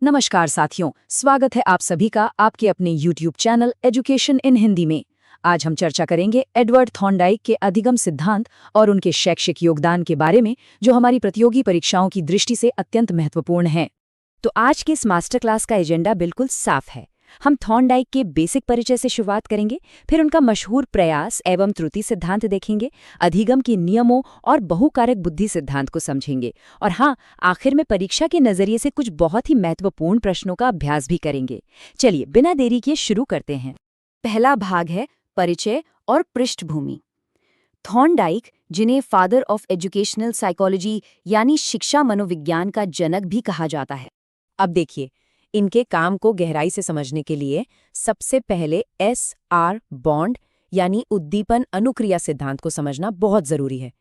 नमस्कार साथियों, स्वागत है आप सभी का आपके अपने YouTube channel education in Hindi में। आज हम चर्चा करेंगे एडवर्ड थॉर्नडाइक के अधिगम सिद्धांत और उनके शैक्षिक योगदान के बारे में, जो हमारी प्रतियोगी परीक्षाओं की दृष्टि से अत्यंत महत्वपूर्ण है। तो आज के इस मास्टर क्लास का एजेंडा बिल्कुल साफ है। हम थॉर्नडाइक के बेसिक परिचय से शुरुआत करेंगे, फिर उनका मशहूर प्रयास एवं त्रुटि सिद्धांत देखेंगे, अधिगम के नियमों और बहुकारक बुद्धि सिद्धांत को समझेंगे, और हाँ, आखिर में परीक्षा के नजरिए से कुछ बहुत ही महत्वपूर्ण प्रश्नों का अभ्यास भी करेंगे। चलिए बिना देरी किए शुरू करते हैं। पहला भाग है परिचय और पृष्ठभूमि। थॉर्नडाइक, जिन्हें फादर ऑफ एजुकेशनल साइकोलॉजी यानी शिक्षा मनोविज्ञान का जनक भी कहा जाता है। अब देखिए, इनके काम को गहराई से समझने के लिए सबसे पहले SR बॉन्ड यानी उद्दीपन अनुक्रिया सिद्धांत को समझना बहुत जरूरी है।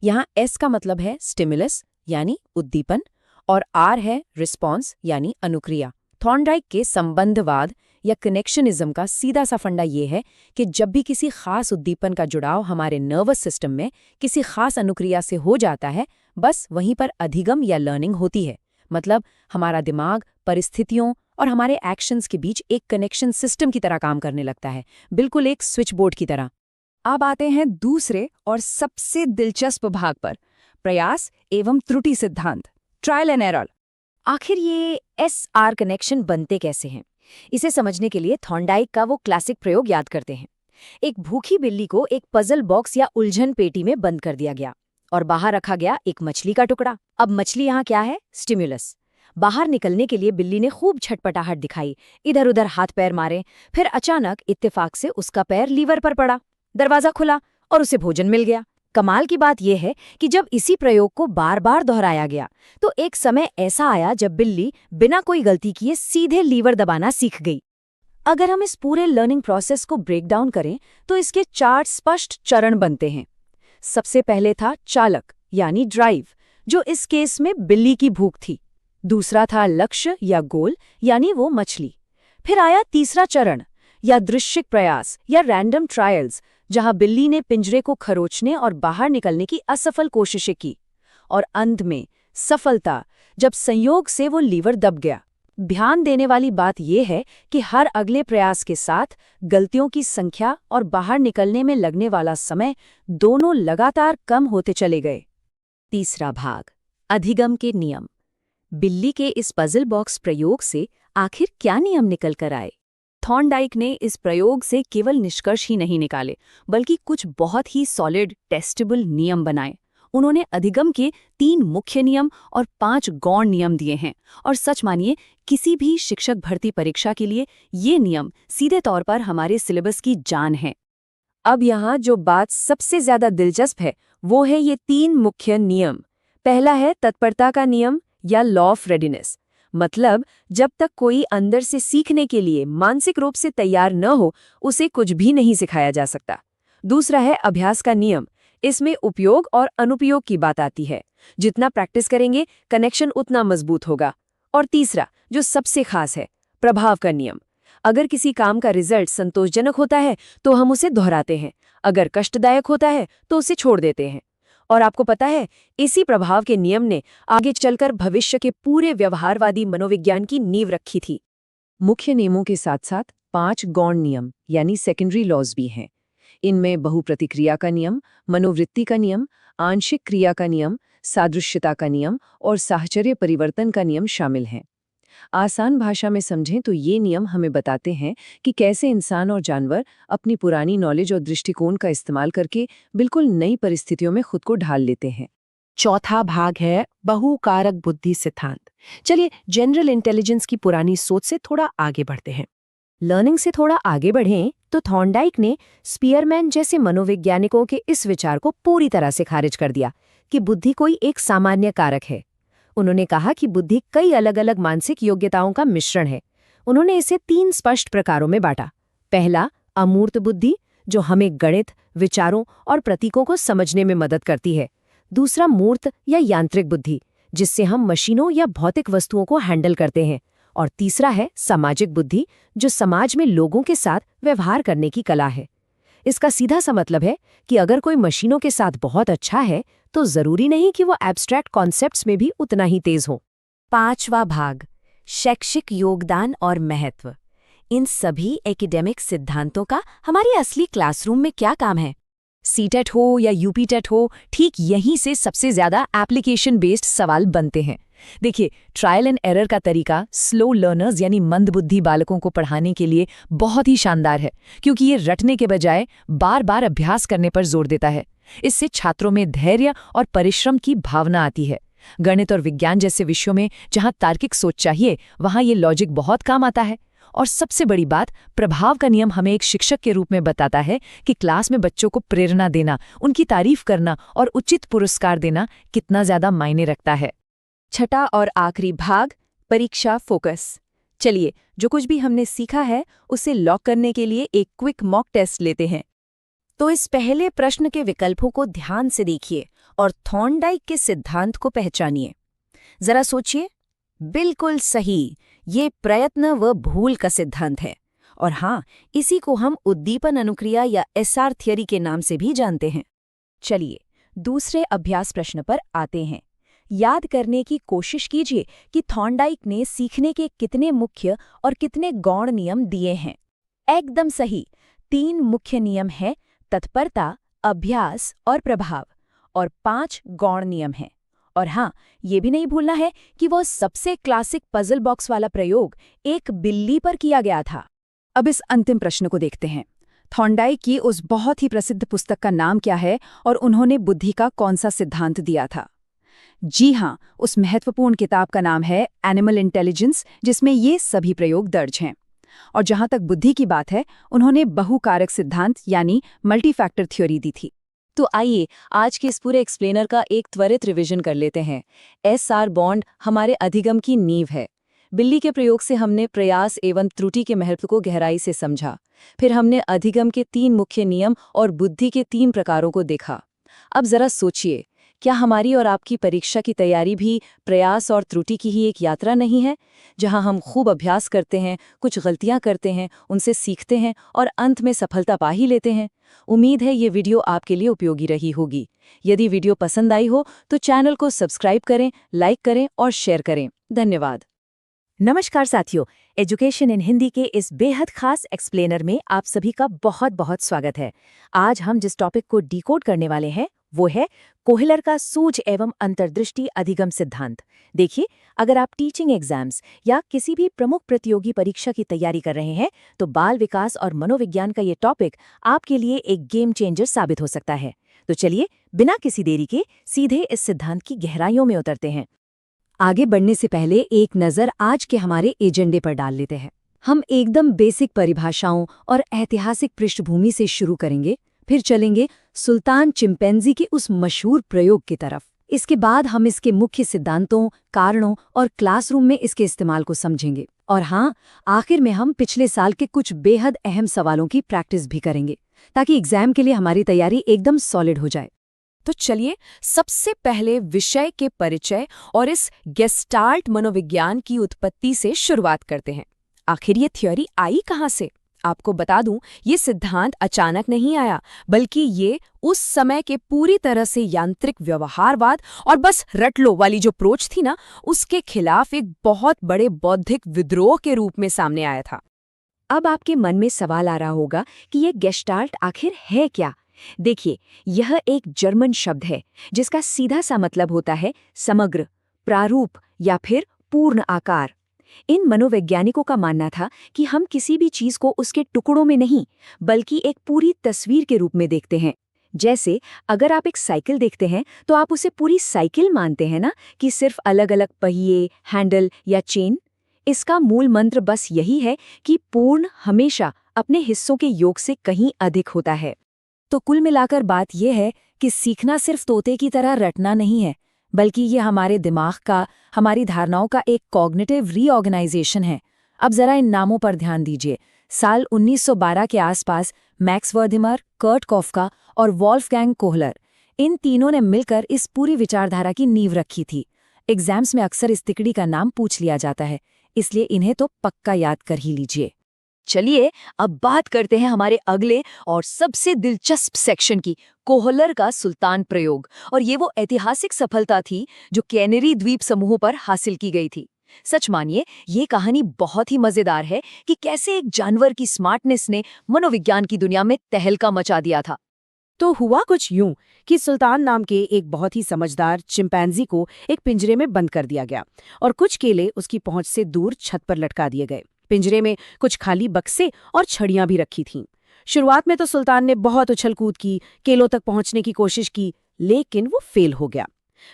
यहाँ S का मतलब है स्टिमुलस यानी उद्दीपन और R है रिस्पॉन्स यानी अनुक्रिया। थॉर्नडाइक के संबंधवाद या कनेक्शनिज्म का सीधा सा फंडा ये है कि जब भी किसी खास उद्दीपन का जुड़ाव हमारे नर्वस सिस्टम में किसी खास अनुक्रिया से हो जाता है, बस वहीं पर अधिगम या लर्निंग होती है। मतलब हमारा दिमाग परिस्थितियों और हमारे एक्शंस के बीच एक कनेक्शन सिस्टम की तरह काम करने लगता है, बिल्कुल एक स्विच बोर्ड की तरह। अब आते हैं दूसरे और सबसे दिलचस्प भाग पर, प्रयास एवं त्रुटि सिद्धांत, ट्रायल एंड एरर। आखिर ये SR कनेक्शन बनते कैसे हैं? इसे समझने के लिए थॉर्नडाइक का वो क्लासिक प्रयोग याद करते हैं। एक भूखी बिल्ली को एक पजल बॉक्स या उलझन पेटी में बंद कर दिया गया और बाहर रखा गया एक मछली का टुकड़ा। अब मछली यहाँ क्या है? स्टिमुलस। बाहर निकलने के लिए बिल्ली ने खूब छटपटाहट दिखाई, इधर उधर हाथ पैर मारे, फिर अचानक इत्तेफाक से उसका पैर लीवर पर पड़ा, दरवाजा खुला और उसे भोजन मिल गया। कमाल की बात यह है कि जब इसी प्रयोग को बार बार दोहराया गया तो एक समय ऐसा आया जब बिल्ली बिना कोई गलती किए सीधे लीवर दबाना सीख गई। अगर हम इस पूरे लर्निंग प्रोसेस को ब्रेक डाउन करें तो इसके 4 स्पष्ट चरण बनते हैं। सबसे पहले था चालक यानी ड्राइव, जो इस केस में बिल्ली की भूख थी। दूसरा था लक्ष्य या गोल यानी वो मछली। फिर आया तीसरा चरण या दृश्यिक प्रयास या रैंडम ट्रायल्स, जहां बिल्ली ने पिंजरे को खरोचने और बाहर निकलने की असफल कोशिशें की। और अंत में सफलता, जब संयोग से वो लीवर दब गया। ध्यान देने वाली बात यह है कि हर अगले प्रयास के साथ गलतियों की संख्या और बाहर निकलने में लगने वाला समय दोनों लगातार कम होते चले गए। तीसरा भाग, अधिगम के नियम। बिल्ली के इस पजल बॉक्स प्रयोग से आखिर क्या नियम निकल कर आए? थॉर्नडाइक ने इस प्रयोग से केवल निष्कर्ष ही नहीं निकाले, बल्कि कुछ बहुत ही सॉलिड टेस्टेबल नियम बनाए। उन्होंने अधिगम के 3 मुख्य नियम और 5 गौण नियम दिए हैं, और सच मानिए किसी भी शिक्षक भर्ती परीक्षा के लिए ये नियम सीधे तौर पर हमारे सिलेबस की जान है। अब यहाँ जो बात सबसे ज्यादा दिलचस्प है वो है ये 3 मुख्य नियम। पहला है तत्परता का नियम या लॉ ऑफ रेडीनेस। मतलब जब तक कोई अंदर से सीखने के लिए मानसिक रूप से तैयार न हो, उसे कुछ भी नहीं सिखाया जा सकता। दूसरा है अभ्यास का नियम। इसमें उपयोग और अनुपयोग की बात आती है। जितना प्रैक्टिस करेंगे कनेक्शन उतना मजबूत होगा। और तीसरा, जो सबसे खास है, प्रभाव का नियम। अगर किसी काम का रिजल्ट संतोषजनक होता है तो हम उसे दोहराते हैं, अगर कष्टदायक होता है तो उसे छोड़ देते हैं। और आपको पता है, इसी प्रभाव के नियम ने आगे चलकर भविष्य के पूरे व्यवहारवादी मनोविज्ञान की नींव रखी थी। मुख्य नियमों के साथ साथ 5 गौण नियम यानी सेकेंडरी लॉज भी हैं। इनमें बहुप्रतिक्रिया का नियम, मनोवृत्ति का नियम, आंशिक क्रिया का नियम, सादृश्यता का नियम और साहचर्य परिवर्तन का नियम शामिल हैं। आसान भाषा में समझें तो ये नियम हमें बताते हैं कि कैसे इंसान और जानवर अपनी पुरानी नॉलेज और दृष्टिकोण का इस्तेमाल करके बिल्कुल नई परिस्थितियों में खुद को ढाल लेते हैं। चौथा भाग है बहुकारक बुद्धि सिद्धांत। चलिए जनरल इंटेलिजेंस की पुरानी सोच से थोड़ा आगे बढ़ते हैं। लर्निंग से थोड़ा आगे बढ़ें तो थॉर्नडाइक ने स्पीयरमैन जैसे मनोवैज्ञानिकों के इस विचार को पूरी तरह से खारिज कर दिया कि बुद्धि कोई एक सामान्य कारक है। उन्होंने कहा कि बुद्धि कई अलग अलग मानसिक योग्यताओं का मिश्रण है। उन्होंने इसे 3 स्पष्ट प्रकारों में बांटा। पहला, अमूर्त बुद्धि, जो हमें गणित, विचारों और प्रतीकों को समझने में मदद करती है। दूसरा, मूर्त या यांत्रिक बुद्धि, जिससे हम मशीनों या भौतिक वस्तुओं को हैंडल करते हैं। और तीसरा है सामाजिक बुद्धि, जो समाज में लोगों के साथ व्यवहार करने की कला है। इसका सीधा सा मतलब है कि अगर कोई मशीनों के साथ बहुत अच्छा है तो जरूरी नहीं कि वो एब्स्ट्रैक्ट कॉन्सेप्ट्स में भी उतना ही तेज हो। 5वां भाग, शैक्षिक योगदान और महत्व, इन सभी एकेडमिक सिद्धांतों का हमारे असली क्लासरूम में क्या काम है? सीटेट हो या यूपीटेट हो, ठीक यहीं से सबसे ज्यादा एप्लीकेशन बेस्ड सवाल बनते हैं। देखिए, ट्रायल एंड एरर का तरीका स्लो लर्नर्स यानी मंदबुद्धि बालकों को पढ़ाने के लिए बहुत ही शानदार है, क्योंकि ये रटने के बजाय बार बार अभ्यास करने पर जोर देता है। इससे छात्रों में धैर्य और परिश्रम की भावना आती है। गणित और विज्ञान जैसे विषयों में जहां तार्किक सोच चाहिए, वहां ये लॉजिक बहुत काम आता है। और सबसे बड़ी बात, प्रभाव का नियम हमें एक शिक्षक के रूप में बताता है कि क्लास में बच्चों को प्रेरणा देना, उनकी तारीफ करना और उचित पुरस्कार देना कितना ज्यादा मायने रखता है। छठा और आखिरी भाग, परीक्षा फोकस। चलिए, जो कुछ भी हमने सीखा है उसे लॉक करने के लिए एक क्विक मॉक टेस्ट लेते हैं। तो इस पहले प्रश्न के विकल्पों को ध्यान से देखिए और थॉर्नडाइक के सिद्धांत को पहचानिए। जरा सोचिए, बिल्कुल सही, ये प्रयत्न व भूल का सिद्धांत है। और हाँ, इसी को हम उद्दीपन अनुक्रिया या एसआर थियरी के नाम से भी जानते हैं। चलिए, दूसरे अभ्यास प्रश्न पर आते हैं। याद करने की कोशिश कीजिए कि थॉर्नडाइक ने सीखने के कितने मुख्य और कितने गौण नियम दिए हैं। एकदम सही, 3 मुख्य नियम हैं, तत्परता, अभ्यास और प्रभाव, और 5 गौण नियम हैं। और हाँ, ये भी नहीं भूलना है कि वो सबसे क्लासिक पजल बॉक्स वाला प्रयोग एक बिल्ली पर किया गया था। अब इस अंतिम प्रश्न को देखते हैं। थॉर्नडाइक की उस बहुत ही प्रसिद्ध पुस्तक का नाम क्या है और उन्होंने बुद्धि का कौन सा सिद्धांत दिया था? जी हाँ, उस महत्वपूर्ण किताब का नाम है एनिमल इंटेलिजेंस, जिसमें ये सभी प्रयोग दर्ज हैं। और जहां तक बुद्धि की बात है, उन्होंने बहुकारक सिद्धांत यानी मल्टीफैक्टर थ्योरी दी थी। तो आइए आज के इस पूरे एक्सप्लेनर का एक त्वरित रिवीजन कर लेते हैं। एसआर बॉन्ड हमारे अधिगम की नींव है। बिल्ली के प्रयोग से हमने प्रयास एवं त्रुटि के महत्व को गहराई से समझा। फिर हमने अधिगम के 3 मुख्य नियम और बुद्धि के 3 प्रकारों को देखा। अब जरा सोचिए, क्या हमारी और आपकी परीक्षा की तैयारी भी प्रयास और त्रुटि की ही एक यात्रा नहीं है, जहां हम खूब अभ्यास करते हैं, कुछ गलतियां करते हैं, उनसे सीखते हैं और अंत में सफलता पा ही लेते हैं? उम्मीद है ये वीडियो आपके लिए उपयोगी रही होगी। यदि वीडियो पसंद आई हो तो चैनल को सब्सक्राइब करें, लाइक करें और शेयर करें। धन्यवाद। नमस्कार साथियों, एजुकेशन इन हिंदी के इस बेहद खास एक्सप्लेनर में आप सभी का बहुत बहुत स्वागत है। आज हम जिस टॉपिक को डिकोड करने वाले हैं वो है कोहलर का सूझ एवं अंतर्दृष्टि अधिगम सिद्धांत। देखिए, अगर आप टीचिंग एग्जाम्स या किसी भी प्रमुख प्रतियोगी परीक्षा की तैयारी कर रहे हैं तो बाल विकास और मनोविज्ञान का ये टॉपिक आपके लिए एक गेम चेंजर साबित हो सकता है। तो चलिए, बिना किसी देरी के सीधे इस सिद्धांत की गहराइयों में उतरते हैं। आगे बढ़ने से पहले एक नज़र आज के हमारे एजेंडे पर डाल लेते हैं। हम एकदम बेसिक परिभाषाओं और ऐतिहासिक पृष्ठभूमि से शुरू करेंगे, फिर चलेंगे सुल्तान चिंपैंजी के उस मशहूर प्रयोग की तरफ। इसके बाद हम इसके मुख्य सिद्धांतों, कारणों और क्लासरूम में इसके इस्तेमाल को समझेंगे। और हाँ, आखिर में हम पिछले साल के कुछ बेहद अहम सवालों की प्रैक्टिस भी करेंगे, ताकि एग्जाम के लिए हमारी तैयारी एकदम सॉलिड हो जाए। तो चलिए, सबसे पहले विषय के परिचय और इस गेस्टाल्ट मनोविज्ञान की उत्पत्ति से शुरुआत करते हैं। आखिर ये थ्योरी आई कहाँ से? आपको बता दूं, ये सिद्धांत अचानक नहीं आया, बल्कि ये उस समय के पूरी तरह से यांत्रिक व्यवहारवाद और बस रट लो वाली जो अप्रोच थी ना, उसके खिलाफ एक बहुत बड़े बौद्धिक विद्रोह के रूप में सामने आया था। अब आपके मन में सवाल आ रहा होगा कि ये गेस्टाल्ट आखिर है क्या? देखिए, यह एक जर्मन शब्द है जिसका सीधा सा मतलब होता है समग्र, प्रारूप या फिर पूर्ण आकार। इन मनोवैज्ञानिकों का मानना था कि हम किसी भी चीज को उसके टुकड़ों में नहीं, बल्कि एक पूरी तस्वीर के रूप में देखते हैं। जैसे अगर आप एक साइकिल देखते हैं तो आप उसे पूरी साइकिल मानते हैं ना, कि सिर्फ अलग अलग पहिए, हैंडल या चेन। इसका मूल मंत्र बस यही है कि पूर्ण हमेशा अपने हिस्सों के योग से कहीं अधिक होता है। तो कुल मिलाकर बात यह है कि सीखना सिर्फ तोते की तरह रटना नहीं है, बल्कि ये हमारे दिमाग का, हमारी धारणाओं का एक कॉग्निटिव रीऑर्गेनाइजेशन है। अब जरा इन नामों पर ध्यान दीजिए। साल 1912 के आसपास मैक्स वर्थिमर, कर्ट कॉफका और वॉल्फगैंग कोहलर, इन तीनों ने मिलकर इस पूरी विचारधारा की नींव रखी थी। एग्जाम्स में अक्सर इस तिकड़ी का नाम पूछ लिया जाता है, इसलिए इन्हें तो पक्का याद कर ही लीजिए। चलिए, अब बात करते हैं हमारे अगले और सबसे दिलचस्प सेक्शन की, कोहलर का सुल्तान प्रयोग। और ये वो ऐतिहासिक सफलता थी जो कैनरी द्वीप समूहों पर हासिल की गई थी। सच मानिए, ये कहानी बहुत ही मजेदार है कि कैसे एक जानवर की स्मार्टनेस ने मनोविज्ञान की दुनिया में तहलका मचा दिया था। तो हुआ कुछ यूं कि सुल्तान नाम के एक बहुत ही समझदार चिंपैंजी को एक पिंजरे में बंद कर दिया गया और कुछ केले उसकी पहुंच से दूर छत पर लटका दिए गए। पिंजरे में कुछ खाली बक्से और छड़ियां भी रखी थीं। शुरुआत में तो सुल्तान ने बहुत उछल कूद की, केलों तक पहुंचने की कोशिश की, लेकिन वो फेल हो गया।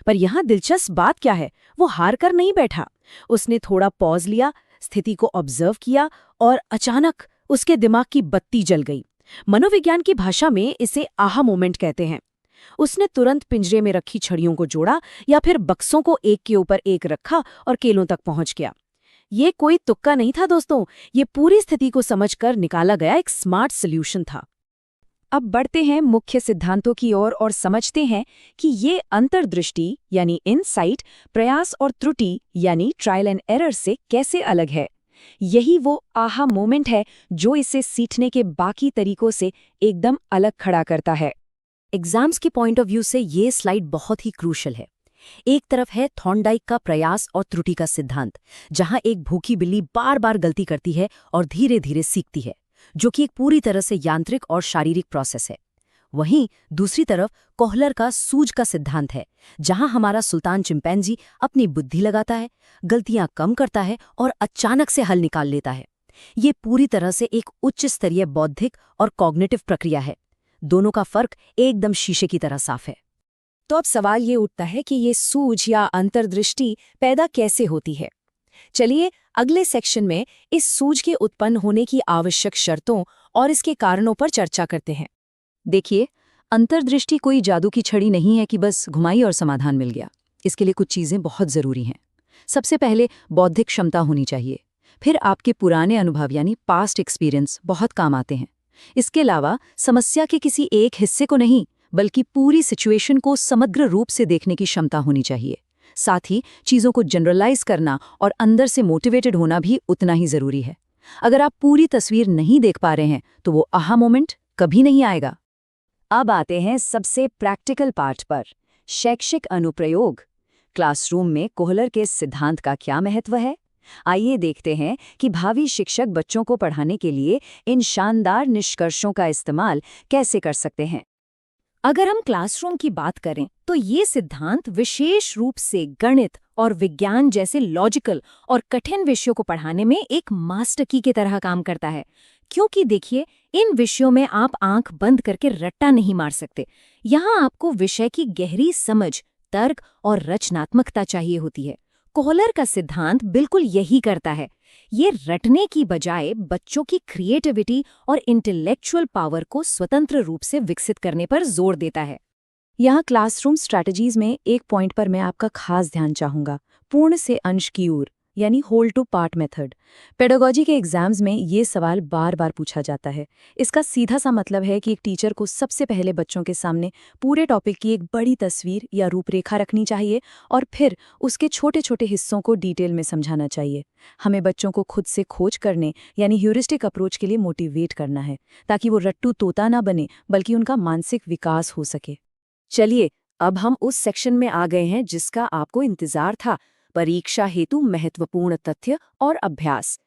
पर यहाँ दिलचस्प बात क्या है, वो हार कर नहीं बैठा। उसने थोड़ा पॉज लिया, स्थिति को ऑब्जर्व किया और अचानक उसके दिमाग की बत्ती जल गई। मनोविज्ञान की भाषा में इसे आहा मोमेंट कहते हैं। उसने तुरंत पिंजरे में रखी छड़ियों को जोड़ा या फिर बक्सों को एक के ऊपर एक रखा और केलों तक पहुंच गया। ये कोई तुक्का नहीं था दोस्तों, ये पूरी स्थिति को समझकर निकाला गया एक स्मार्ट सॉल्यूशन था। अब बढ़ते हैं मुख्य सिद्धांतों की ओर और समझते हैं कि ये अंतर्दृष्टि यानी इनसाइट प्रयास और त्रुटि यानी ट्रायल एंड एरर से कैसे अलग है। यही वो आहा मोमेंट है जो इसे सीखने के बाकी तरीकों से एकदम अलग खड़ा करता है। एग्जाम्स के पॉइंट ऑफ व्यू से ये स्लाइड बहुत ही क्रूशल है। एक तरफ है थॉर्नडाइक का प्रयास और त्रुटि का सिद्धांत, जहां एक भूखी बिल्ली बार बार गलती करती है और धीरे धीरे सीखती है, जो कि एक पूरी तरह से यांत्रिक और शारीरिक प्रोसेस है। वहीं दूसरी तरफ कोहलर का सूझ का सिद्धांत है, जहां हमारा सुल्तान चिंपैंजी अपनी बुद्धि लगाता है, गलतियां कम करता है और अचानक से हल निकाल लेता है। ये पूरी तरह से एक उच्च स्तरीय बौद्धिक और कॉग्निटिव प्रक्रिया है। दोनों का फर्क एकदम शीशे की तरह साफ है। तो अब सवाल ये उठता है कि ये सूझ या अंतर्दृष्टि पैदा कैसे होती है। चलिए अगले सेक्शन में इस सूझ के उत्पन्न होने की आवश्यक शर्तों और इसके कारणों पर चर्चा करते हैं। देखिए, अंतर्दृष्टि कोई जादू की छड़ी नहीं है कि बस घुमाई और समाधान मिल गया। इसके लिए कुछ चीज़ें बहुत ज़रूरी हैं। सबसे पहले बौद्धिक क्षमता होनी चाहिए। फिर आपके पुराने अनुभव यानी पास्ट एक्सपीरियंस बहुत काम आते हैं। इसके अलावा समस्या के किसी एक हिस्से को नहीं, बल्कि पूरी सिचुएशन को समग्र रूप से देखने की क्षमता होनी चाहिए। साथ ही चीज़ों को जनरलाइज करना और अंदर से मोटिवेटेड होना भी उतना ही ज़रूरी है। अगर आप पूरी तस्वीर नहीं देख पा रहे हैं तो वो आहा मोमेंट कभी नहीं आएगा। अब आते हैं सबसे प्रैक्टिकल पार्ट पर, शैक्षिक अनुप्रयोग। क्लासरूम में कोहलर के सिद्धांत का क्या महत्व है? आइए देखते हैं कि भावी शिक्षक बच्चों को पढ़ाने के लिए इन शानदार निष्कर्षों का इस्तेमाल कैसे कर सकते हैं। अगर हम क्लासरूम की बात करें तो ये सिद्धांत विशेष रूप से गणित और विज्ञान जैसे लॉजिकल और कठिन विषयों को पढ़ाने में एक मास्टर की की तरह काम करता है। क्योंकि देखिए, इन विषयों में आप आंख बंद करके रट्टा नहीं मार सकते। यहाँ आपको विषय की गहरी समझ, तर्क और रचनात्मकता चाहिए होती है। कोहलर का सिद्धांत बिल्कुल यही करता है। ये रटने की बजाय बच्चों की क्रिएटिविटी और इंटेलेक्चुअल पावर को स्वतंत्र रूप से विकसित करने पर जोर देता है। यहाँ क्लासरूम स्ट्रैटेजीज में एक पॉइंट पर मैं आपका खास ध्यान चाहूंगा, पूर्ण से अंश की ओर यानी whole to part method. Pedagogy के एग्जाम्स में ये सवाल बार बार पूछा जाता है। इसका सीधा सा मतलब है कि एक टीचर को सबसे पहले बच्चों के सामने पूरे टॉपिक की एक बड़ी तस्वीर या रूपरेखा रखनी चाहिए और फिर उसके छोटे छोटे हिस्सों को डिटेल में समझाना चाहिए। हमें बच्चों को खुद से खोज करने यानी ह्यूरिस्टिक अप्रोच के लिए मोटिवेट करना है, ताकि वो रट्टू तोता ना बने बल्कि उनका मानसिक विकास हो सके। चलिए अब हम उस सेक्शन में आ गए हैं जिसका आपको इंतजार था, परीक्षा हेतु महत्वपूर्ण तथ्य और अभ्यास।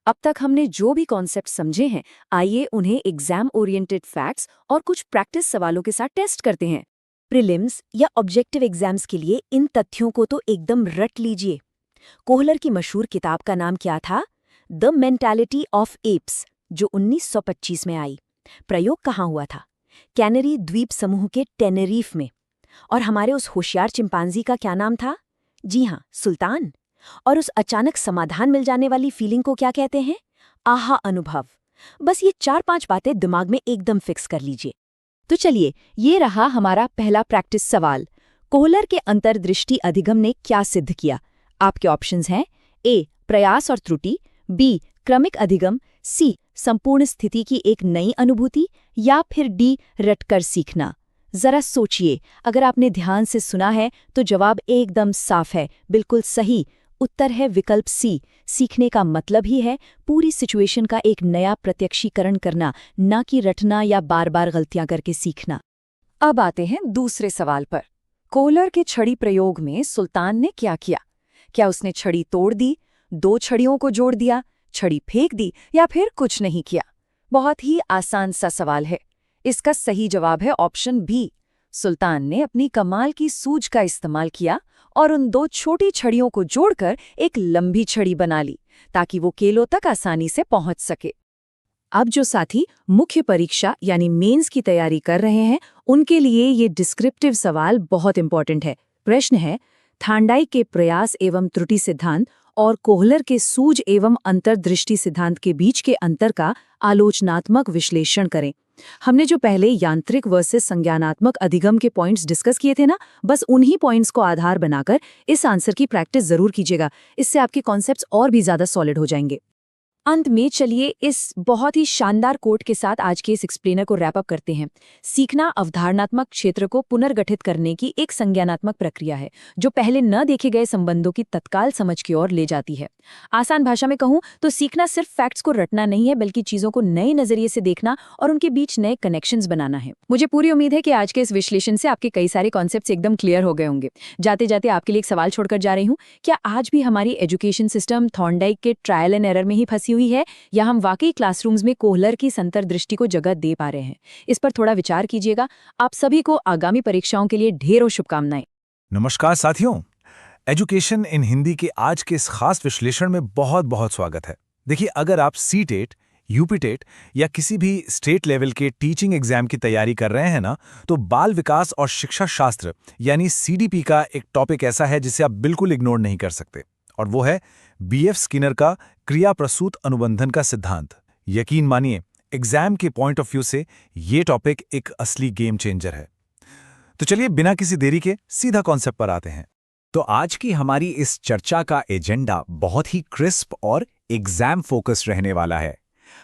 अब तक हमने जो भी कॉन्सेप्ट समझे हैं, आइए उन्हें एग्जाम ओरिएंटेड फैक्ट्स और कुछ प्रैक्टिस सवालों के साथ टेस्ट करते हैं। प्रीलिम्स या ऑब्जेक्टिव एग्जाम्स के लिए इन तथ्यों को तो एकदम रट लीजिए। कोहलर की मशहूर किताब का नाम क्या था? द मेंटालिटी ऑफ एप्स, जो 1925 में आई। प्रयोग कहाँ हुआ था? कैनरी द्वीप समूह के टेनेरीफ में। और हमारे उस होशियार चिंपांजी का क्या नाम था? जी हाँ, सुल्तान। और उस अचानक समाधान मिल जाने वाली फीलिंग को क्या कहते हैं? आहा अनुभव। बस ये 4-5 बातें दिमाग में एकदम फिक्स कर लीजिए। तो चलिए, ये रहा हमारा पहला प्रैक्टिस सवाल। कोहलर के अंतर्दृष्टि अधिगम ने क्या सिद्ध किया? आपके ऑप्शंस हैं ए प्रयास और त्रुटि, बी क्रमिक अधिगम, सी संपूर्ण स्थिति की एक नई अनुभूति, या फिर डी रटकर सीखना। जरा सोचिए, अगर आपने ध्यान से सुना है तो जवाब एकदम साफ है, बिल्कुल सही। उत्तर है विकल्प सी। सीखने का मतलब ही है पूरी सिचुएशन का एक नया प्रत्यक्षीकरण करना, ना कि रटना या बार बार गलतियां करके सीखना। अब आते हैं दूसरे सवाल पर। कोहलर के छड़ी प्रयोग में सुल्तान ने क्या किया? क्या उसने छड़ी तोड़ दी, 2 छड़ियों को जोड़ दिया, छड़ी फेंक दी या फिर कुछ नहीं किया? बहुत ही आसान सा सवाल है। इसका सही जवाब है ऑप्शन बी। सुल्तान ने अपनी कमाल की सूझ का इस्तेमाल किया और उन 2 छोटी छड़ियों को जोड़कर एक लंबी छड़ी बना ली ताकि वो केलों तक आसानी से पहुंच सके। अब जो साथी मुख्य परीक्षा यानी मेंस की तैयारी कर रहे हैं, उनके लिए ये डिस्क्रिप्टिव सवाल बहुत इंपॉर्टेंट है। प्रश्न है, थांडाई के प्रयास एवं त्रुटि सिद्धांत और कोहलर के सूझ एवं अंतर्दृष्टि सिद्धांत के बीच के अंतर का आलोचनात्मक विश्लेषण करें। हमने जो पहले यांत्रिक वर्सेस संज्ञानात्मक अधिगम के पॉइंट्स डिस्कस किए थे ना, बस उन्हीं पॉइंट्स को आधार बनाकर इस आंसर की प्रैक्टिस जरूर कीजिएगा। इससे आपके कॉन्सेप्ट्स और भी ज्यादा सॉलिड हो जाएंगे। अंत में चलिए इस बहुत ही शानदार कोट के साथ आज के इस एक्सप्लेनर को रैप अप करते हैं। सीखना अवधारणात्मक क्षेत्र को पुनर्गठित करने की एक संज्ञानात्मक प्रक्रिया है जो पहले न देखे गए संबंधों की तत्काल समझ की ओर ले जाती है। आसान भाषा में कहूं तो सीखना सिर्फ फैक्ट्स को रटना नहीं है, बल्कि चीजों को नए नजरिए से देखना और उनके बीच नए कनेक्शंस बनाना है। मुझे पूरी उम्मीद है कि आज के इस विश्लेषण से आपके कई सारे कॉन्सेप्ट्स एकदम क्लियर हो गए होंगे। जाते जाते आपके लिए एक सवाल छोड़कर जा रही हूँ, क्या आज भी हमारी एजुकेशन सिस्टम थॉर्नडाइक के ट्रायल एंड एरर में ही फंसी हुई है या हम वाकई क्लासरूम्स में कोहलर की अंतर्दृष्टि को जगह दे पा रहे हैं? इस पर थोड़ा विचार कीजिएगा। आप सभी को आगामी परीक्षाओं के लिए ढेरों शुभकामनाएं। नमस्कार साथियों, एजुकेशन इन हिंदी के आज के इस खास विश्लेषण में बहुत बहुत स्वागत है। देखिए, अगर आप सीटेट, यूपीटेट या किसी भी स्टेट लेवल के टीचिंग एग्जाम की तैयारी कर रहे हैं ना, तो बाल विकास और शिक्षा शास्त्र यानी सीडीपी का एक टॉपिक ऐसा है जिसे आप बिल्कुल इग्नोर नहीं कर सकते, और वो है बीएफ स्किनर का क्रिया प्रसूत अनुबंधन का सिद्धांत। यकीन मानिए, एग्जाम के पॉइंट ऑफ व्यू से ये टॉपिक एक असली गेम चेंजर है। तो चलिए बिना किसी देरी के सीधा कॉन्सेप्ट पर आते हैं। तो आज की हमारी इस चर्चा का एजेंडा बहुत ही क्रिस्प और एग्जाम फोकस रहने वाला है।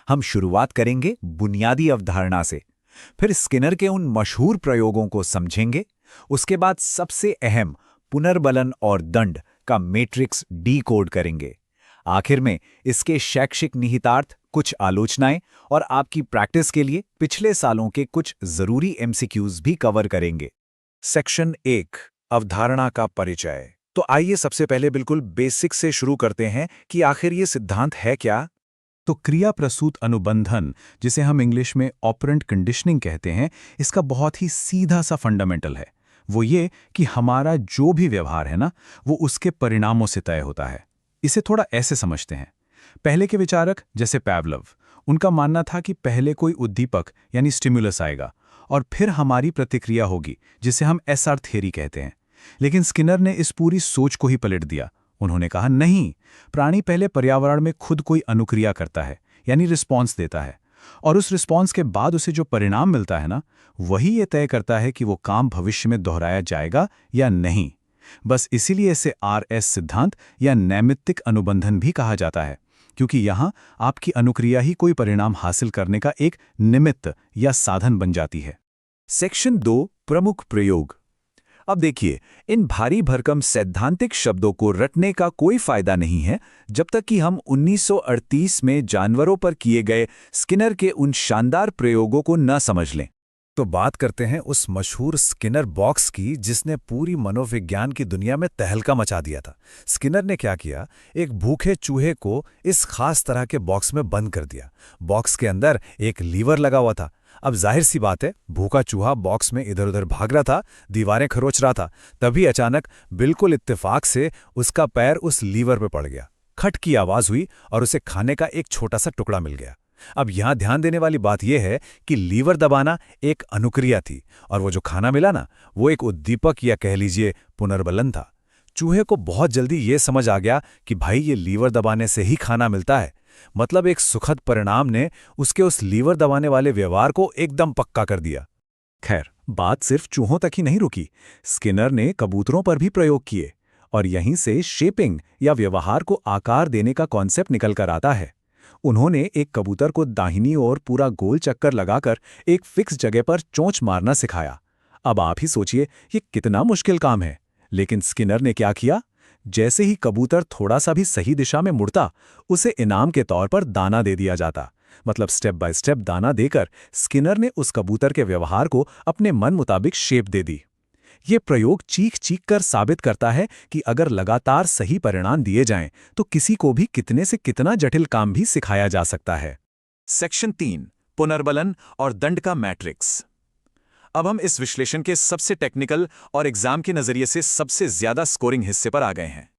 हम शुरुआत करेंगे बुनियादी अवधारणा से, फिर स्किनर के उन मशहूर प्रयोगों को समझेंगे, उसके बाद सबसे अहम पुनर्बलन और दंड का मैट्रिक्स डीकोड करेंगे। आखिर में इसके शैक्षिक निहितार्थ, कुछ आलोचनाएं और आपकी प्रैक्टिस के लिए पिछले सालों के कुछ जरूरी एमसीक्यूज भी कवर करेंगे। सेक्शन 1, अवधारणा का परिचय। तो आइए सबसे पहले बिल्कुल बेसिक से शुरू करते हैं कि आखिर ये सिद्धांत है क्या। तो क्रिया प्रसूत अनुबंधन, जिसे हम इंग्लिश में ऑपरेंट कंडीशनिंग कहते हैं, इसका बहुत ही सीधा सा फंडामेंटल है। वो ये कि हमारा जो भी व्यवहार है ना, वो उसके परिणामों से तय होता है। इसे थोड़ा ऐसे समझते हैं। पहले के विचारक जैसे पैवलव, उनका मानना था कि पहले कोई उद्दीपक यानी स्टिमुलस आएगा और फिर हमारी प्रतिक्रिया होगी, जिसे हम एसआर थ्योरी कहते हैं। लेकिन स्किनर ने इस पूरी सोच को ही पलट दिया। उन्होंने कहा, नहीं, प्राणी पहले पर्यावरण में खुद कोई अनुक्रिया करता है, यानी रिस्पॉन्स देता है, और उस रिस्पॉन्स के बाद उसे जो परिणाम मिलता है ना, वही ये तय करता है कि वो काम भविष्य में दोहराया जाएगा या नहीं। बस इसीलिए इसे आरएस सिद्धांत या नैमित्तिक अनुबंधन भी कहा जाता है, क्योंकि यहाँ आपकी अनुक्रिया ही कोई परिणाम हासिल करने का एक निमित्त या साधन बन जाती है। सेक्शन 2, प्रमुख प्रयोग। अब देखिए, इन भारी भरकम सैद्धांतिक शब्दों को रटने का कोई फायदा नहीं है जब तक कि हम 1938 में जानवरों पर किए गए स्किनर के उन शानदार प्रयोगों को न समझ लें। तो बात करते हैं उस मशहूर स्किनर बॉक्स की, जिसने पूरी मनोविज्ञान की दुनिया में तहलका मचा दिया था। स्किनर ने क्या किया, एक भूखे चूहे को इस खास तरह के बॉक्स में बंद कर दिया। बॉक्स के अंदर एक लीवर लगा हुआ था। अब जाहिर सी बात है, भूखा चूहा बॉक्स में इधर उधर भाग रहा था, दीवारें खरोच रहा था। तभी अचानक बिल्कुल इत्तेफाक से उसका पैर उस लीवर पे पड़ गया। खट की आवाज हुई और उसे खाने का एक छोटा सा टुकड़ा मिल गया। अब यहां ध्यान देने वाली बात यह है कि लीवर दबाना एक अनुक्रिया थी और वो जो खाना मिला ना, वो एक उद्दीपक या कह लीजिए पुनर्बलन था। चूहे को बहुत जल्दी ये समझ आ गया कि भाई ये लीवर दबाने से ही खाना मिलता है। मतलब एक सुखद परिणाम ने उसके उस लीवर दबाने वाले व्यवहार को एकदम पक्का कर दिया। खैर, बात सिर्फ चूहों तक ही नहीं रुकी। स्किनर ने कबूतरों पर भी प्रयोग किए और यहीं से शेपिंग या व्यवहार को आकार देने का कॉन्सेप्ट निकल कर आता है। उन्होंने एक कबूतर को दाहिनी ओर पूरा गोल चक्कर लगाकर एक फिक्स जगह पर चोंच मारना सिखाया। अब आप ही सोचिए ये कितना मुश्किल काम है, लेकिन स्किनर ने क्या किया, जैसे ही कबूतर थोड़ा सा भी सही दिशा में मुड़ता, उसे इनाम के तौर पर दाना दे दिया जाता। मतलब स्टेप बाय स्टेप दाना देकर स्किनर ने उस कबूतर के व्यवहार को अपने मन मुताबिक शेप दे दी। ये प्रयोग चीख कर साबित करता है कि अगर लगातार सही परिणाम दिए जाएं, तो किसी को भी कितने से कितना जटिल काम भी सिखाया जा सकता है। सेक्शन 3, पुनर्बलन और दंड का मैट्रिक्स। अब हम इस विश्लेषण के सबसे टेक्निकल और एग्जाम के नजरिए से सबसे ज्यादा स्कोरिंग हिस्से पर आ गए हैं।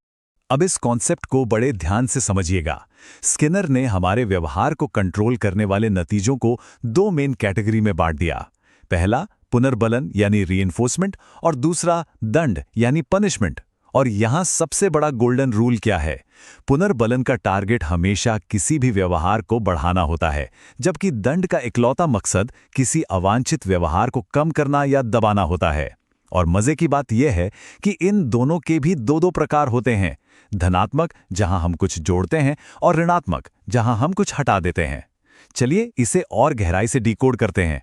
अब इस कॉन्सेप्ट को बड़े ध्यान से समझिएगा। स्किनर ने हमारे व्यवहार को कंट्रोल करने वाले नतीजों को 2 मेन कैटेगरी में बांट दिया। पहला पुनर्बलन यानी रीइंफोर्समेंट और दूसरा दंड यानी पनिशमेंट। और यहां सबसे बड़ा गोल्डन रूल क्या है? पुनर्बलन का टारगेट हमेशा किसी भी व्यवहार को बढ़ाना होता है, जबकि दंड का इकलौता मकसद किसी अवांछित व्यवहार को कम करना या दबाना होता है। और मजे की बात यह है कि इन दोनों के भी 2 प्रकार होते हैं, धनात्मक जहां हम कुछ जोड़ते हैं और ऋणात्मक जहां हम कुछ हटा देते हैं। चलिए इसे और गहराई से डिकोड करते हैं।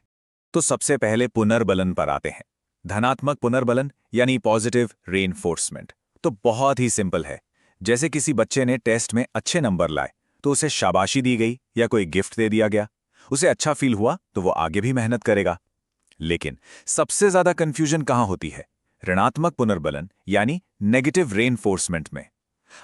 तो सबसे पहले पुनर्बलन पर आते हैं। धनात्मक पुनर्बलन यानी पॉजिटिव रीइंफोर्समेंट तो बहुत ही सिंपल है। जैसे किसी बच्चे ने टेस्ट में अच्छे नंबर लाए तो उसे शाबाशी दी गई या कोई गिफ्ट दे दिया गया, उसे अच्छा फील हुआ तो वो आगे भी मेहनत करेगा। लेकिन सबसे ज्यादा कंफ्यूजन कहां होती है? ऋणात्मक पुनर्बलन यानी नेगेटिव रीइंफोर्समेंट में।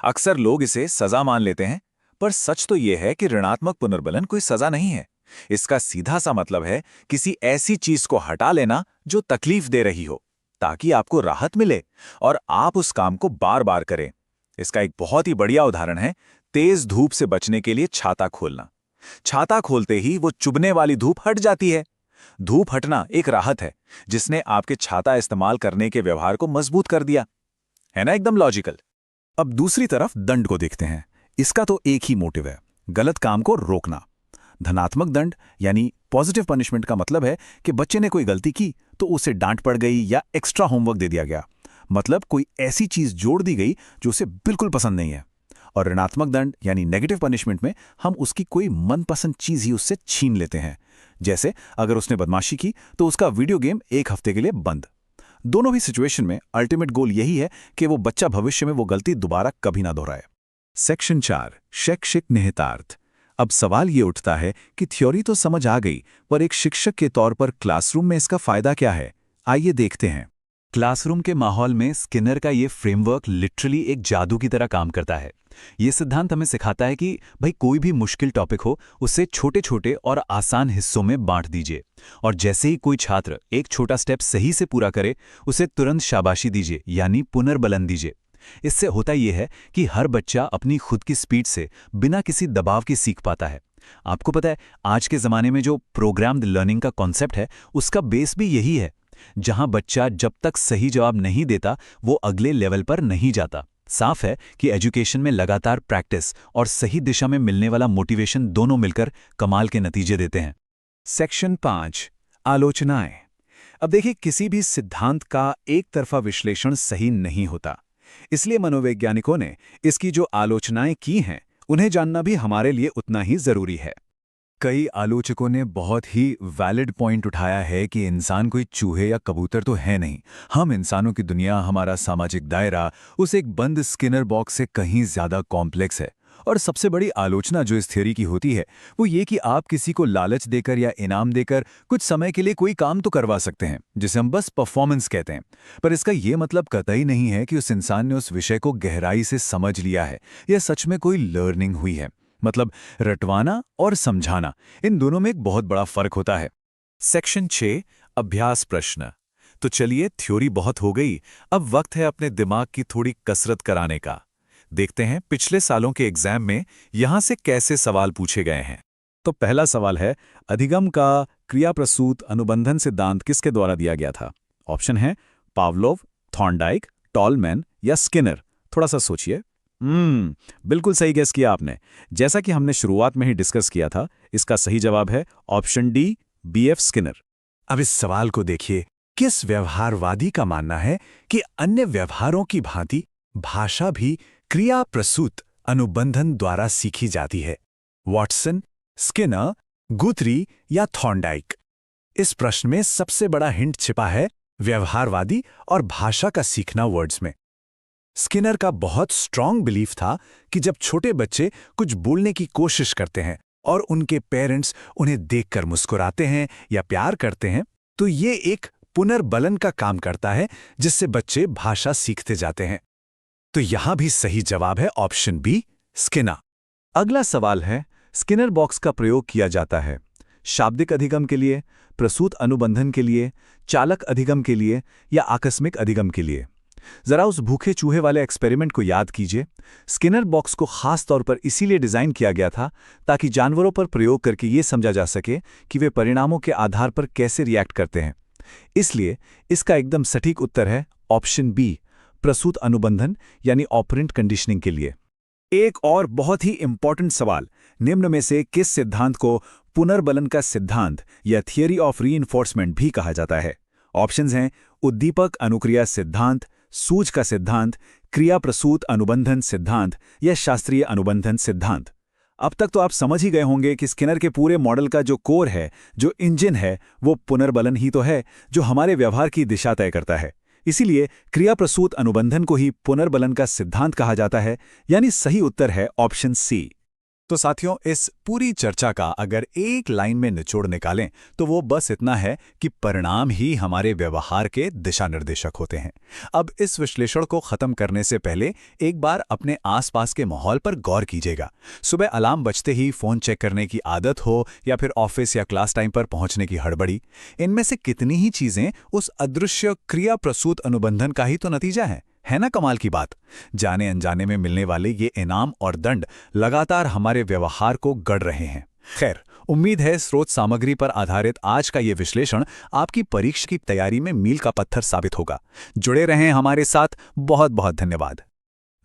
अक्सर लोग इसे सजा मान लेते हैं, पर सच तो यह है कि ऋणात्मक पुनर्बलन कोई सजा नहीं है। इसका सीधा सा मतलब है किसी ऐसी चीज को हटा लेना जो तकलीफ दे रही हो, ताकि आपको राहत मिले और आप उस काम को बार बार करें। इसका एक बहुत ही बढ़िया उदाहरण है तेज धूप से बचने के लिए छाता खोलना। छाता खोलते ही वो चुभने वाली धूप हट जाती है। धूप हटना एक राहत है जिसने आपके छाता इस्तेमाल करने के व्यवहार को मजबूत कर दिया, है ना? एकदम लॉजिकल। अब दूसरी तरफ दंड को देखते हैं। इसका तो एक ही मोटिव है, गलत काम को रोकना। धनात्मक दंड यानी पॉजिटिव पनिशमेंट का मतलब है कि बच्चे ने कोई गलती की तो उसे डांट पड़ गई या एक्स्ट्रा होमवर्क दे दिया गया, मतलब कोई ऐसी चीज जोड़ दी गई जो उसे बिल्कुल पसंद नहीं है। और ऋणात्मक दंड यानी नेगेटिव पनिशमेंट में हम उसकी कोई मनपसंद चीज ही उससे छीन लेते हैं। जैसे अगर उसने बदमाशी की तो उसका वीडियो गेम 1 हफ्ते के लिए बंद। दोनों ही सिचुएशन में अल्टीमेट गोल यही है कि वो बच्चा भविष्य में वो गलती दोबारा कभी ना दोहराए। सेक्शन 4, शैक्षिक निहितार्थ। अब सवाल ये उठता है कि थ्योरी तो समझ आ गई, पर एक शिक्षक के तौर पर क्लासरूम में इसका फायदा क्या है? आइए देखते हैं। क्लासरूम के माहौल में स्किनर का ये फ्रेमवर्क लिटरली एक जादू की तरह काम करता है। ये सिद्धांत हमें सिखाता है कि भाई कोई भी मुश्किल टॉपिक हो उसे छोटे छोटे और आसान हिस्सों में बांट दीजिए, और जैसे ही कोई छात्र एक छोटा स्टेप सही से पूरा करे उसे तुरंत शाबाशी दीजिए यानी पुनर्बलन दीजिए। इससे होता यह है कि हर बच्चा अपनी खुद की स्पीड से बिना किसी दबाव के सीख पाता है। आपको पता है आज के ज़माने में जो प्रोग्राम्ड लर्निंग का कॉन्सेप्ट है उसका बेस भी यही है। जहां बच्चा जब तक सही जवाब नहीं देता वो अगले लेवल पर नहीं जाता। साफ है कि एजुकेशन में लगातार प्रैक्टिस और सही दिशा में मिलने वाला मोटिवेशन दोनों मिलकर कमाल के नतीजे देते हैं। सेक्शन 5, आलोचनाएं। अब देखिए, किसी भी सिद्धांत का एक तरफा विश्लेषण सही नहीं होता, इसलिए मनोवैज्ञानिकों ने इसकी जो आलोचनाएं की हैं उन्हें जानना भी हमारे लिए उतना ही जरूरी है। कई आलोचकों ने बहुत ही वैलिड पॉइंट उठाया है कि इंसान कोई चूहे या कबूतर तो है नहीं। हम इंसानों की दुनिया, हमारा सामाजिक दायरा उस एक बंद स्किनर बॉक्स से कहीं ज्यादा कॉम्प्लेक्स है। और सबसे बड़ी आलोचना जो इस थ्योरी की होती है वो ये कि आप किसी को लालच देकर या इनाम देकर कुछ समय के लिए कोई काम तो करवा सकते हैं, जिसे हम बस परफॉर्मेंस कहते हैं। पर इसका ये मतलब कतई नहीं है कि उस इंसान ने उस विषय को गहराई से समझ लिया है या सच में कोई लर्निंग हुई है। मतलब रटवाना और समझाना, इन दोनों में एक बहुत बड़ा फर्क होता है। सेक्शन 6, अभ्यास प्रश्न। तो चलिए, थ्योरी बहुत हो गई, अब वक्त है अपने दिमाग की थोड़ी कसरत कराने का। देखते हैं पिछले सालों के एग्जाम में यहां से कैसे सवाल पूछे गए हैं। तो पहला सवाल है, अधिगम का क्रियाप्रसूत अनुबंधन सिद्धांत किसके द्वारा दिया गया था? ऑप्शन है पावलोव, थॉर्नडाइक, टॉलमैन या स्किनर। थोड़ा सा सोचिए। बिल्कुल सही गेस किया आपने। जैसा कि हमने शुरुआत में ही डिस्कस किया था, इसका सही जवाब है ऑप्शन डी, बीएफ स्किनर। अब इस सवाल को देखिए, किस व्यवहारवादी का मानना है कि अन्य व्यवहारों की भांति भाषा भी क्रिया प्रसूत अनुबंधन द्वारा सीखी जाती है? वॉटसन, स्किनर, गुथरी या थॉर्नडाइक? इस प्रश्न में सबसे बड़ा हिंट छिपा है व्यवहारवादी और भाषा का सीखना वर्ड्स में। स्किनर का बहुत स्ट्रांग बिलीफ था कि जब छोटे बच्चे कुछ बोलने की कोशिश करते हैं और उनके पेरेंट्स उन्हें देखकर मुस्कुराते हैं या प्यार करते हैं, तो ये एक पुनर्बलन का काम करता है, जिससे बच्चे भाषा सीखते जाते हैं। तो यहां भी सही जवाब है ऑप्शन बी, स्किनर। अगला सवाल है, स्किनर बॉक्स का प्रयोग किया जाता है शाब्दिक अधिगम के लिए, प्रसूत अनुबंधन के लिए, चालक अधिगम के लिए या आकस्मिक अधिगम के लिए। जरा उस भूखे चूहे वाले एक्सपेरिमेंट को याद कीजिए। स्किनर बॉक्स को खास तौर पर इसीलिए डिजाइन किया गया था ताकि जानवरों पर प्रयोग करके ये समझा जा सके कि वे परिणामों के आधार पर कैसे रिएक्ट करते हैं। इसलिए इसका एकदम सटीक उत्तर है ऑप्शन बी, प्रसूत अनुबंधन यानी ऑपरेंट कंडीशनिंग के लिए। एक और बहुत ही इंपॉर्टेंट सवाल, निम्न में से किस सिद्धांत को पुनर्बलन का सिद्धांत या थियरी ऑफ रीइंफोर्समेंट भी कहा जाता है? ऑप्शंस हैं उद्दीपक अनुक्रिया सिद्धांत, सूझ का सिद्धांत, क्रिया प्रसूत अनुबंधन सिद्धांत या शास्त्रीय अनुबंधन सिद्धांत। अब तक तो आप समझ ही गए होंगे कि स्किनर के पूरे मॉडल का जो कोर है, जो इंजन है, वो पुनर्बलन ही तो है, जो हमारे व्यवहार की दिशा तय करता है। इसीलिए क्रिया प्रसूत अनुबंधन को ही पुनर्बलन का सिद्धांत कहा जाता है, यानी सही उत्तर है ऑप्शन सी। तो साथियों, इस पूरी चर्चा का अगर एक लाइन में निचोड़ निकालें तो वो बस इतना है कि परिणाम ही हमारे व्यवहार के दिशा निर्देशक होते हैं। अब इस विश्लेषण को खत्म करने से पहले एक बार अपने आसपास के माहौल पर गौर कीजिएगा। सुबह अलार्म बजते ही फोन चेक करने की आदत हो या फिर ऑफिस या क्लास टाइम पर पहुंचने की हड़बड़ी, इनमें से कितनी ही चीजें उस अदृश्य क्रिया प्रसूत अनुबंधन का ही तो नतीजा है ना कमाल की बात। जाने अनजाने में मिलने वाले ये इनाम और दंड लगातार हमारे व्यवहार को गढ़ रहे हैं। खैर, उम्मीद है स्रोत सामग्री पर आधारित आज का ये विश्लेषण आपकी परीक्षा की तैयारी में मील का पत्थर साबित होगा। जुड़े रहें हमारे साथ। बहुत बहुत धन्यवाद।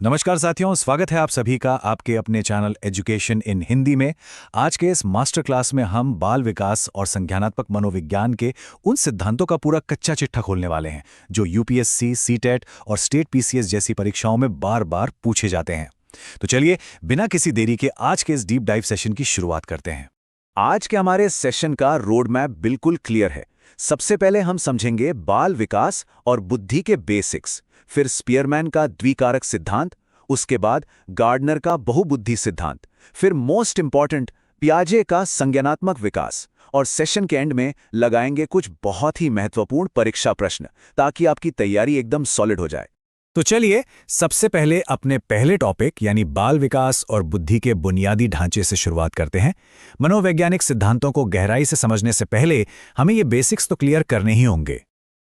नमस्कार साथियों, स्वागत है आप सभी का आपके अपने चैनल एजुकेशन इन हिंदी में। आज के इस मास्टर क्लास में हम बाल विकास और संज्ञानात्मक मनोविज्ञान के उन सिद्धांतों का पूरा कच्चा चिट्ठा खोलने वाले हैं जो यूपीएससी, सीटेट और स्टेट पीसीएस जैसी परीक्षाओं में बार बार पूछे जाते हैं। तो चलिए बिना किसी देरी के आज के इस डीप डाइव सेशन की शुरुआत करते हैं। आज के हमारे सेशन का रोड मैप बिल्कुल क्लियर है। सबसे पहले हम समझेंगे बाल विकास और बुद्धि के बेसिक्स, फिर स्पीयरमैन का द्विकारक सिद्धांत, उसके बाद गार्डनर का बहुबुद्धि सिद्धांत, फिर मोस्ट इंपॉर्टेंट पियाजे का संज्ञानात्मक विकास, और सेशन के एंड में लगाएंगे कुछ बहुत ही महत्वपूर्ण परीक्षा प्रश्न ताकि आपकी तैयारी एकदम सॉलिड हो जाए। तो चलिए सबसे पहले अपने पहले टॉपिक यानी बाल विकास और बुद्धि के बुनियादी ढांचे से शुरुआत करते हैं। मनोवैज्ञानिक सिद्धांतों को गहराई से समझने से पहले हमें ये बेसिक्स तो क्लियर करने ही होंगे।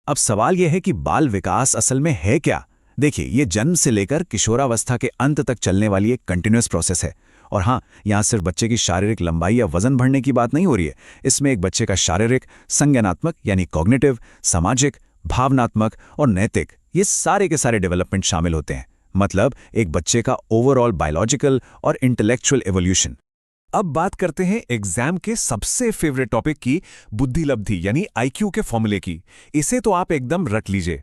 अब सवाल यह है कि बाल विकास असल में है क्या? देखिए, ये जन्म से लेकर किशोरावस्था के अंत तक चलने वाली एक कंटिन्यूअस प्रोसेस है। और हाँ, यहाँ सिर्फ बच्चे की शारीरिक लंबाई या वजन बढ़ने की बात नहीं हो रही है। इसमें एक बच्चे का शारीरिक, संज्ञानात्मक यानी कॉग्निटिव, सामाजिक, भावनात्मक और नैतिक, ये सारे के सारे डेवलपमेंट शामिल होते हैं। मतलब एक बच्चे का ओवरऑल बायोलॉजिकल और इंटेलेक्चुअल एवोल्यूशन। अब बात करते हैं एग्जाम के सबसे फेवरेट टॉपिक की, बुद्धि लब्धि यानी आईक्यू के फॉर्मूले की। इसे तो आप एकदम रट लीजिए।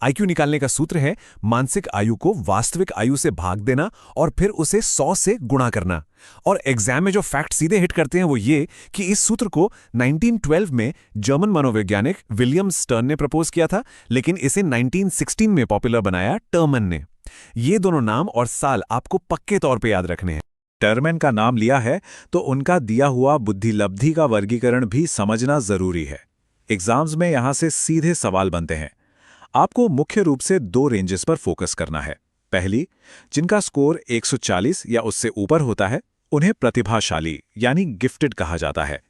आईक्यू निकालने का सूत्र है मानसिक आयु को वास्तविक आयु से भाग देना और फिर उसे 100 से गुणा करना। और एग्जाम में जो फैक्ट सीधे हिट करते हैं वो ये कि इस सूत्र को 1912 में जर्मन मनोवैज्ञानिक विलियम स्टर्न ने प्रपोज किया था, लेकिन इसे 1916 में पॉपुलर बनाया टर्मन ने। ये दोनों नाम और साल आपको पक्के तौर पे याद रखने हैं। टर्मन का नाम लिया है तो उनका दिया हुआ बुद्धि लब्धि का वर्गीकरण भी समझना जरूरी है। एग्जाम्स में यहां से सीधे सवाल बनते हैं। आपको मुख्य रूप से 2 रेंजेस पर फोकस करना है। पहली, जिनका स्कोर 140 या उससे ऊपर होता है उन्हें प्रतिभाशाली यानी गिफ्टेड कहा जाता है।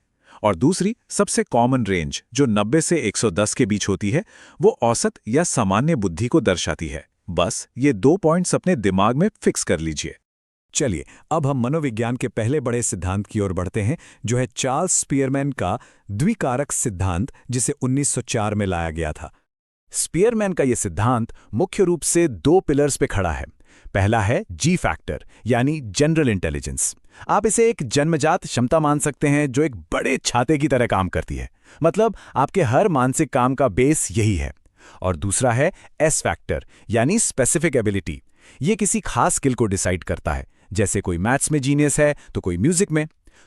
और दूसरी, सबसे कॉमन रेंज जो 90 से 110 के बीच होती है, वो औसत या सामान्य बुद्धि को दर्शाती है। बस ये 2 पॉइंट्स अपने दिमाग में फिक्स कर लीजिए। चलिए अब हम मनोविज्ञान के पहले बड़े सिद्धांत की ओर बढ़ते हैं, जो है चार्ल्स स्पीयरमैन का द्विकारक सिद्धांत, जिसे 1904 में लाया गया था। स्पीयरमैन का यह सिद्धांत मुख्य रूप से 2 पिलर्स पे खड़ा है। पहला है जी फैक्टर यानी जनरल इंटेलिजेंस। आप इसे एक जन्मजात क्षमता मान सकते हैं जो एक बड़े छाते की तरह काम करती है। मतलब आपके हर मानसिक काम का बेस यही है। और दूसरा है एस फैक्टर यानी स्पेसिफिक एबिलिटी। ये किसी खास स्किल को डिसाइड करता है, जैसे कोई मैथ्स में जीनियस है तो कोई म्यूजिक में।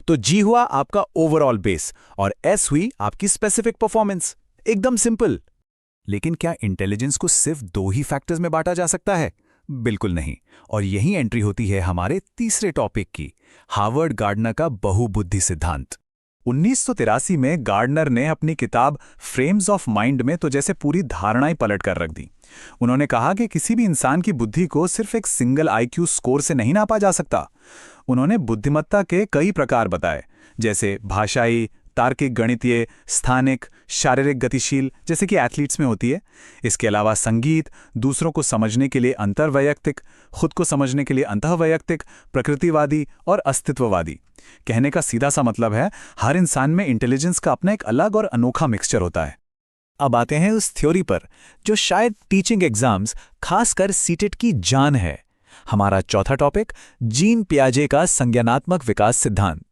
तो जी हुआ आपका ओवरऑल बेस और एस हुई आपकी स्पेसिफिक परफॉर्मेंस। एकदम सिंपल। लेकिन क्या इंटेलिजेंस को सिर्फ 2 ही फैक्टर्स में बांटा जा सकता है? बिल्कुल नहीं। और यही एंट्री होती है हमारे तीसरे टॉपिक की, हार्वर्ड गार्डनर का बहुबुद्धि सिद्धांत। 1983 में गार्डनर ने अपनी किताब फ्रेम्स ऑफ माइंड में तो जैसे पूरी धारणाएं पलट कर रख दी। उन्होंने कहा कि किसी भी इंसान की बुद्धि को सिर्फ एक सिंगल आईक्यू स्कोर से नहीं नापा जा सकता। उन्होंने बुद्धिमत्ता के कई प्रकार बताए, जैसे भाषाई, तार्किक, गणितीय, स्थानिक, शारीरिक, गतिशील, जैसे कि एथलीट्स में होती है। इसके अलावा संगीत, दूसरों को समझने के लिए अंतर्वैयक्तिक, खुद को समझने के लिए अंतःवैयक्तिक, प्रकृतिवादी और अस्तित्ववादी। कहने का सीधा सा मतलब है, हर इंसान में इंटेलिजेंस का अपना एक अलग और अनोखा मिक्सचर होता है। अब आते हैं उस थ्योरी पर जो शायद टीचिंग एग्जाम्स, खासकर सीटेट की जान है। हमारा चौथा टॉपिक, जीन पियाजे का संज्ञानात्मक विकास सिद्धांत।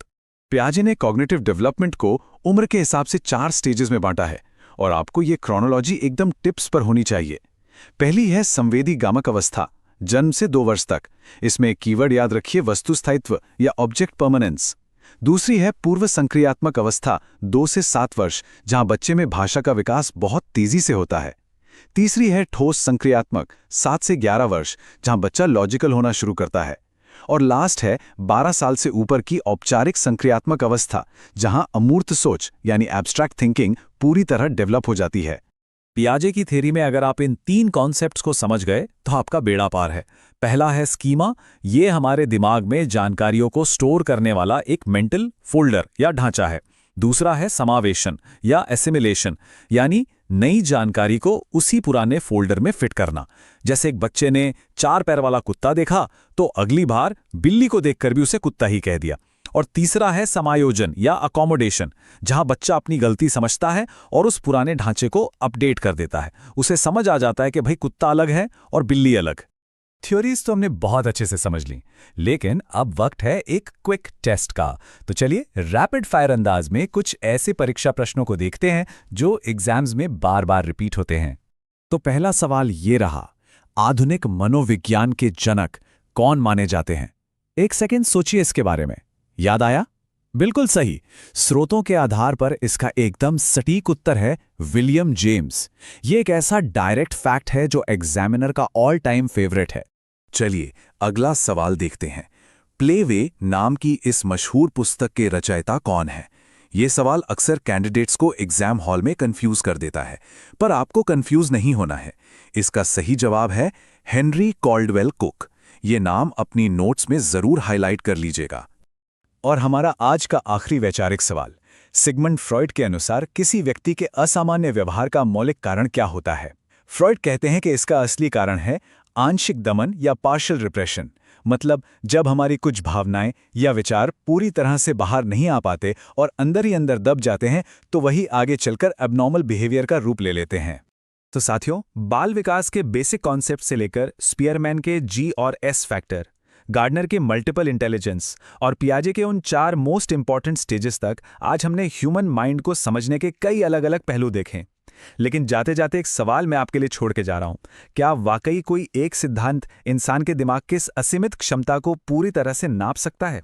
पियाजे ने कॉग्निटिव डेवलपमेंट को उम्र के हिसाब से 4 स्टेजेस में बांटा है और आपको ये क्रोनोलॉजी एकदम टिप्स पर होनी चाहिए। पहली है संवेदी गामक अवस्था, जन्म से 2 वर्ष तक। इसमें कीवर्ड याद रखिए, वस्तु स्थायित्व या ऑब्जेक्ट परमानेंस। दूसरी है पूर्व संक्रियात्मक अवस्था, 2 से 7 वर्ष, जहां बच्चे में भाषा का विकास बहुत तेजी से होता है। तीसरी है ठोस संक्रियात्मक, 7 से 11 वर्ष, जहां बच्चा लॉजिकल होना शुरू करता है। और लास्ट है 12 साल से ऊपर की औपचारिक संक्रियात्मक अवस्था, जहां अमूर्त सोच यानी एब्स्ट्रैक्ट थिंकिंग पूरी तरह डेवलप हो जाती है। पियाजे की थ्योरी में अगर आप इन 3 कॉन्सेप्ट्स को समझ गए तो आपका बेड़ा पार है। पहला है स्कीमा, ये हमारे दिमाग में जानकारियों को स्टोर करने वाला एक मेंटल फोल्डर या ढांचा है। दूसरा है समावेशन या एसिमिलेशन, यानी नई जानकारी को उसी पुराने फोल्डर में फिट करना। जैसे एक बच्चे ने 4 पैर वाला कुत्ता देखा तो अगली बार बिल्ली को देखकर भी उसे कुत्ता ही कह दिया। और तीसरा है समायोजन या अकोमोडेशन, जहां बच्चा अपनी गलती समझता है और उस पुराने ढांचे को अपडेट कर देता है। उसे समझ आ जाता है कि भाई कुत्ता अलग है और बिल्ली अलग। थ्योरीज तो हमने बहुत अच्छे से समझ ली, लेकिन अब वक्त है एक क्विक टेस्ट का। तो चलिए रैपिड फायर अंदाज में कुछ ऐसे परीक्षा प्रश्नों को देखते हैं जो एग्जाम्स में बार बार रिपीट होते हैं। तो पहला सवाल ये रहा, आधुनिक मनोविज्ञान के जनक कौन माने जाते हैं? 1 सेकेंड सोचिए इसके बारे में। याद आया? बिल्कुल सही। स्रोतों के आधार पर इसका एकदम सटीक उत्तर है विलियम जेम्स। ये एक ऐसा डायरेक्ट फैक्ट है जो एग्जामिनर का ऑल टाइम फेवरेट है। चलिए अगला सवाल देखते हैं। प्लेवे नाम की इस मशहूर पुस्तक के रचयिता कौन है? ये सवाल अक्सर कैंडिडेट्स को एग्जाम हॉल में कंफ्यूज कर देता है, पर आपको कंफ्यूज नहीं होना है। इसका सही जवाब है हेनरी कॉल्डवेल कुक। ये नाम अपनी नोट्स में जरूर हाईलाइट कर लीजिएगा। और हमारा आज का आखिरी वैचारिक सवाल, सिगमंड फ्रॉइड के अनुसार किसी व्यक्ति के असामान्य व्यवहार का मौलिक कारण क्या होता है? फ्रॉइड कहते हैं कि इसका असली कारण है आंशिक दमन या पार्शियल रिप्रेशन। मतलब जब हमारी कुछ भावनाएं या विचार पूरी तरह से बाहर नहीं आ पाते और अंदर ही अंदर दब जाते हैं, तो वही आगे चलकर एबनॉर्मल बिहेवियर का रूप ले लेते हैं। तो साथियों, बाल विकास के बेसिक कॉन्सेप्ट से लेकर स्पीयरमैन के G और S फैक्टर, गार्डनर के मल्टीपल इंटेलिजेंस और पियाजे के उन 4 मोस्ट इंपॉर्टेंट स्टेजेस तक आज हमने ह्यूमन माइंड को समझने के कई अलग अलग पहलू देखे। लेकिन जाते जाते एक सवाल मैं आपके लिए छोड़ के जा रहा हूं, क्या वाकई कोई एक सिद्धांत इंसान के दिमाग की इस असीमित क्षमता को पूरी तरह से नाप सकता है,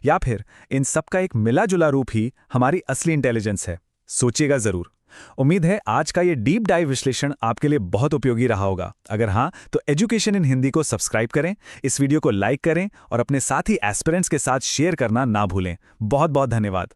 या फिर इन सब का एक मिला जुला रूप ही हमारी असली इंटेलिजेंस है? सोचिएगा जरूर। उम्मीद है आज का ये डीप डाइव विश्लेषण आपके लिए बहुत उपयोगी रहा होगा। अगर हाँ, तो एजुकेशन इन हिंदी को सब्सक्राइब करें, इस वीडियो को लाइक करें और अपने साथी एस्पिरेंट्स के साथ शेयर करना ना भूलें। बहुत बहुत धन्यवाद।